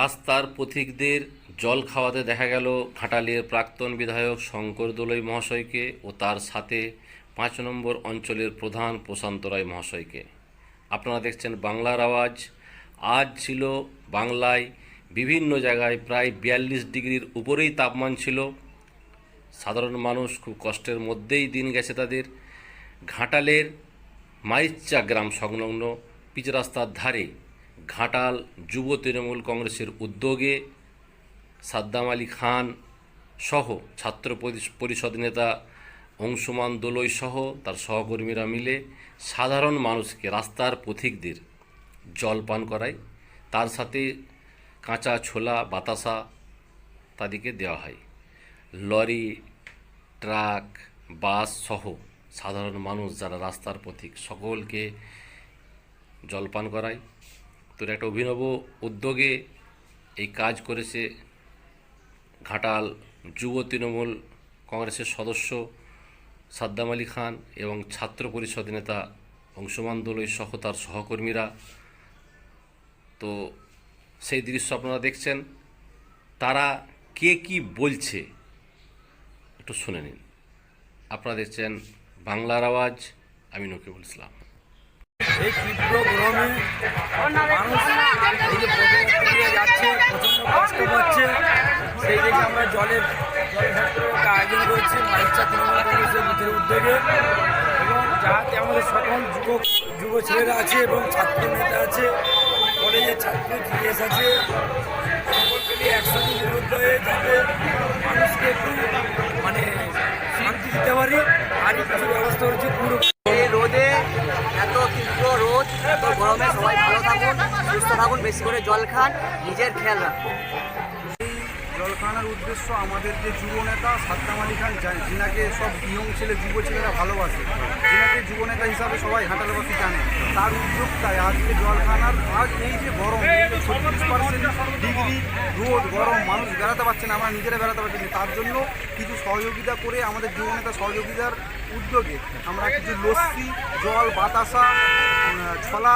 রাস্তার পথিকদের জল খাওয়াতে দেখা গেল ঘাটালের প্রাক্তন বিধায়ক শঙ্কর দোলই মহাশয়কে ও তার সাথে ৫ নম্বর অঞ্চলের প্রধান প্রশান্ত রায় মহাশয়কে। আপনারা দেখছেন বাংলার আওয়াজ। আজ ছিল বাংলায় বিভিন্ন জায়গায় প্রায় ৪২ ডিগ্রির উপরেই তাপমান ছিল। সাধারণ মানুষ খুব কষ্টের মধ্যেই দিন গেছে তাদের। ঘাটালের মাইচ্চা গ্রাম সংলগ্ন পিচ রাস্তার ধারে ঘাটাল যুব তৃণমূল কংগ্রেসের উদ্যোগে সাদ্দাম আলী খান সহ ছাত্র পরিষদ নেতা অংশুমান দোলই সহ তার সহকর্মীরা মিলে সাধারণ মানুষকে, রাস্তার পথিকদের জল পান করায়। তার সাথে কাঁচা ছোলা, বাতাসা তাদেরকে দেওয়া হয়। লরি, ট্রাক, বাস সহ সাধারণ মানুষ যারা রাস্তার পথিক সকলকে জলপান করায়। তো একটা অভিনব উদ্যোগে এই কাজ করেছে ঘাটাল যুব তৃণমূল কংগ্রেসের সদস্য সাদ্দাম আলী খান এবং ছাত্র পরিষদ নেতা অংশুমান দোলই সহ তার সহকর্মীরা। তো সেই দৃশ্য আপনারা দেখছেন। তারা কে কি বলছে একটু শুনে নিন। আপনারা দেখছেন বাংলার আওয়াজ। আমি নকিবুল ইসলাম। এই তীব্র গরমে মানুষ এই যে পদযাত্রীরা যাচ্ছে, প্রচণ্ড কষ্ট পাচ্ছে। সেই দেখে আমরা জলের একটা আয়োজন করেছি মাইচ্চা তৃণমূল কংগ্রেসের বুথের উদ্যোগে, এবং যাতে আমাদের সকল যুব ছেলেরা আছে এবং ছাত্র নেতা আছে, কলেজের ছাত্র জিএস আছে, সকলকে নিয়ে একসঙ্গে নিবদ্ধ হয়ে যাতে মানুষকে একটু শান্তি দিতে পারি আর কিছু ব্যবস্থা করেছি। পুরো রোদে, এত তীব্র রোদ, এত গরমে সবাই ভালো থাকুন, সুস্থ থাকুন, বেশি করে জল খান, নিজের খেয়াল রাখুন। জল খাওয়ানোর উদ্দেশ্য আমাদের যে যুবনেতা সাদ্দাম আলী খান, যিনাকে সব ইয়ং যুব ছেলেরা ভালোবাসে, যিনাকে যুবনেতা হিসাবে সবাই ঘাটালবাসী জানে, তার উদ্যোগটায় আজকে জল খাওয়ানোর। আজ এই যে গরম, 36% ডিগ্রি রোদ, গরম, মানুষ বেড়াতে পারছে না, আমরা নিজেরা বেড়াতে পারছি না। তার জন্য কিছু সহযোগিতা করে আমাদের যুবনেতা সহযোগিতার উদ্যোগে আমরা কিছু লস্যি, জল, বাতাসা, ছোলা